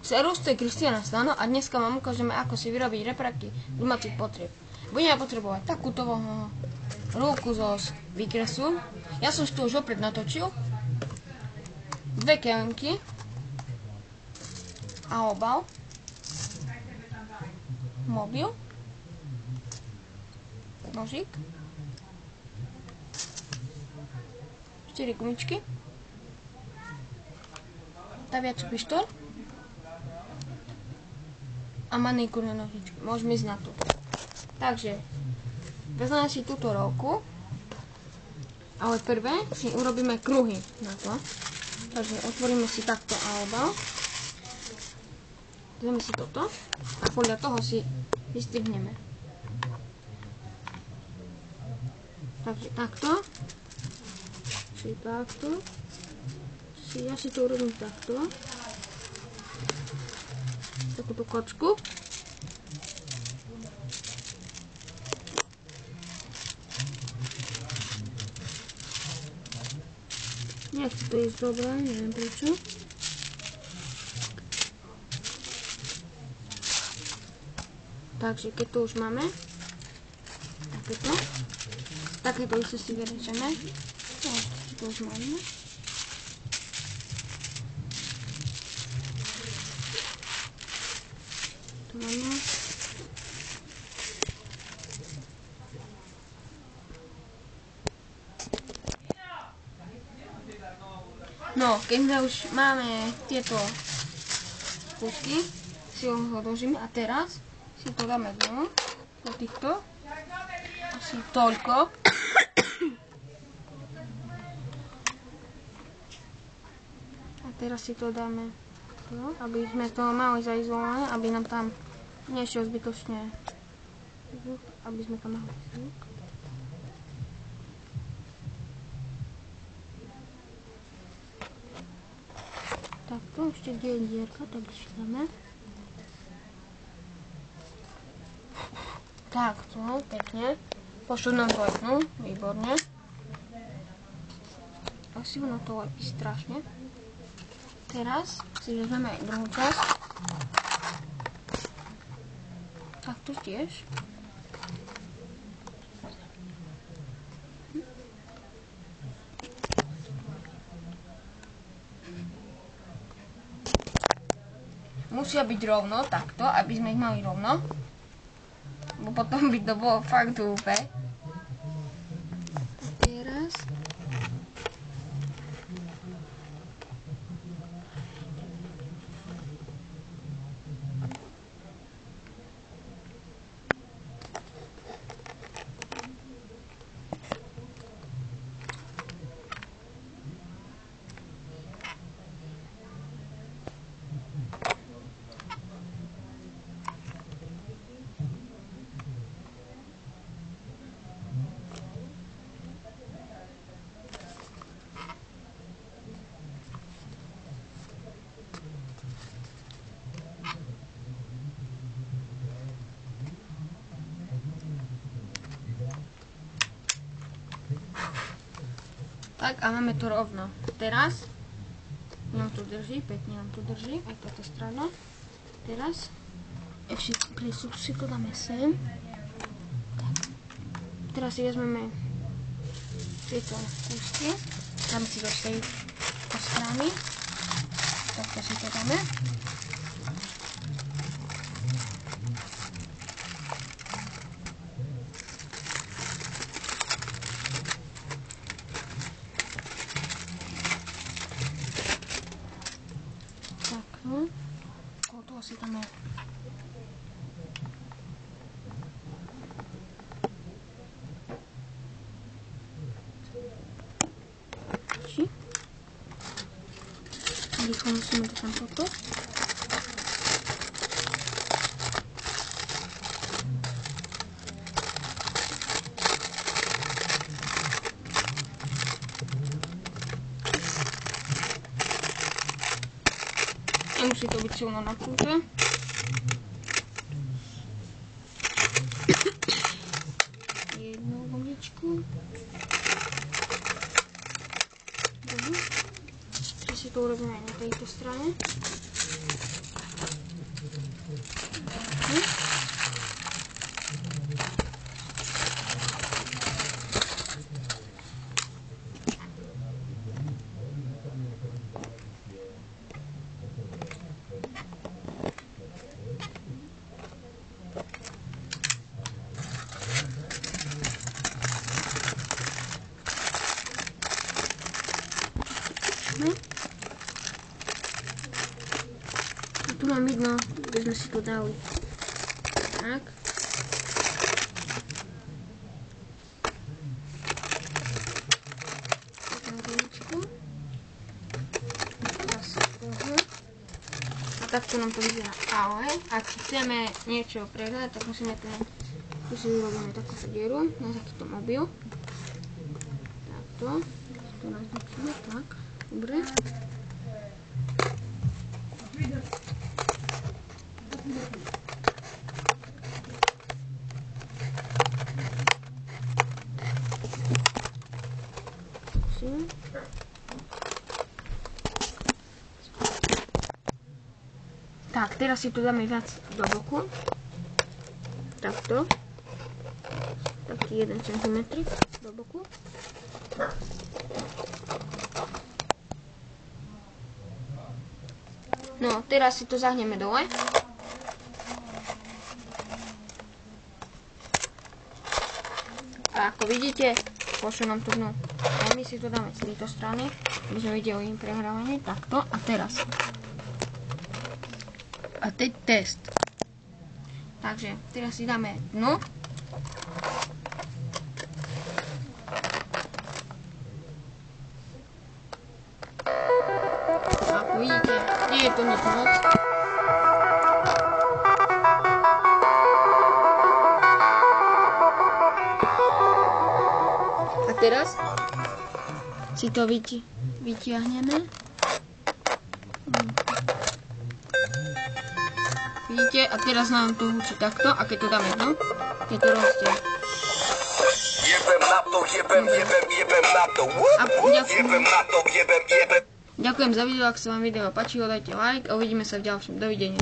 Serus, to je Kristiana Stano a dneska vám ukážeme, ako si vyrobiť repráky domácich potrieb. Budeme potrebovať takúto ruku zo výkresu. Ja som si tu už opred natočil. 2 kelenky a obal. Mobil. Nožík. 4 gumičky. Staviaci pištol. A manikúrne nožičky. Môžeme ísť na to. Takže, vezmeme si túto rolku, ale prvé si urobíme kruhy na to. Takže otvoríme si takto obal. Vezmeme si toto a podľa toho si vystrihneme. Takže takto. Či takto. Ja si to urobím takto. Takúto kočku. Nechce to ísť dobre, neviem prečo. Takže keď to už máme, takéto isté si vyrežeme. To už máme. No, keď už máme tieto kúsky, si ho odložíme a teraz si to dáme dnu do týchto. Asi toľko. A teraz si to dáme, aby sme to mali zaizolované, aby nám tam nešiel zbytočne zvuk, aby sme tam mali zvuk. Takto, ešte kde je dierka, tak si dáme. Takto, pekne. Pošlo nám to lepnú, výborne. Asi ono to lepí strašne. Teraz si vezmeme aj druhú časť. Takto tiež. Musia byť rovno, takto, aby sme ich mali rovno. Bo potom by to bolo fakt hlúpe. Teraz. Tak a máme to rovno. Teraz nám to drží, pekne nám to drží, aj táto strana. Teraz si to dáme sem. Tak. Teraz si vezmeme tieto kúsky, dáme si do tej strany. Takto si to dáme. Okolo toho si dáme rýchlo musíme to tam toto. Nemusí to byť silno napnuté. Jednu gumičku. Dobre. Si to urobíme aj na tejto strane. nevidno, kde sme si to dali. Tak. A takto nám to vyzerá. Ale ak chceme niečo prehľadať, tak musíme tu si urobíme takúto dieru na takýto mobil. Takto. Tu naznačíme, tak. Dobre. Tak, teraz si to dáme viac do boku. Takto. Taký 1 cm do boku. No, teraz si to zahneme dole. A ako vidíte, pošlo nám to dnu. A my si to dáme z tejto strany, aby sme videli im prehrávanie. Takto. A teraz. A teď test. Takže teraz si dáme dno. Ako vidíte, nie je to nič moc. A teraz si to vytiahneme. Vidíte? A teraz nám to hučí takto. A keď to dáme dno, je to rozdiel. Ďakujem za video, ak sa vám video páčilo, dajte like a uvidíme sa v ďalšom. Dovidenia.